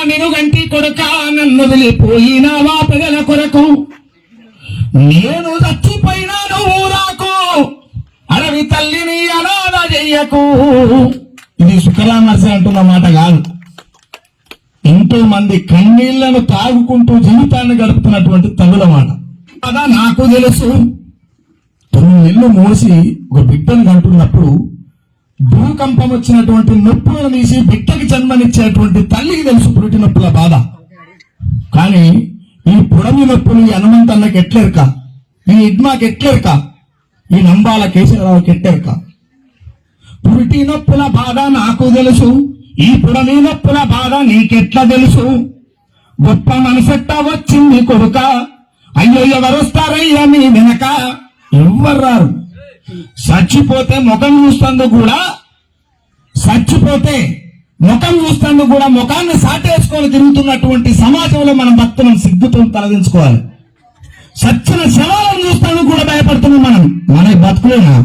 నిన్ను గంటి కొడుక నన్ను వదిలిపోయినావా ప్రజల కొరకు నేను చచ్చిపోయినా నువ్వు రాకు అడవి తల్లిని అనాథ చెయ్యకు. ఇది శుక్రరామర్శి అంటున్న మాట కాదు. ఎంతో మంది కన్నీళ్లను తాగుకుంటూ జీవితాన్ని గడుపుతున్నటువంటి తల్లుల మాట. అదా నాకు తెలుసు. 9 నెలలు మోసి ఒక బిడ్డను కంటున్నప్పుడు భూకంపం వచ్చినటువంటి నొప్పులను తీసి బిడ్డకి జన్మనిచ్చేటువంటి తల్లికి తెలుసు పురిటి నొప్పుల బాధ. కానీ ఈ పుడమి నొప్పులు ఈ హనుమంతన్నకి ఎట్లేరుక, ఈ ఇడ్మాకి ఎట్లేరుక, ఈ నంబాల కేశవరావుకి ఎట్లేరుక. పురిటి నొప్పుల బాధ నాకు తెలుసు, ఈ పుడమి నొప్పుల బాధ నీకెట్లా తెలుసు. గొప్ప మనసెట్ట వచ్చింది కొడుక, అయ్యో ఎవరొస్తారయ్యా మీ వెనక. ఎవ్వరు రారు. చచ్చిపోతే ముఖం చూస్తందుకు కూడా, చచ్చిపోతే ముఖం చూస్తందుకు కూడా ముఖాన్ని సాటేసుకొని తిరుగుతున్నటువంటి సమాజంలో మనం భక్తులను సిగ్గుతో తలదించుకోవాలి. చచ్చిన శవాలను చూస్తానికి కూడా భయపడుతున్నాం మనం. మన బతుకులేనా?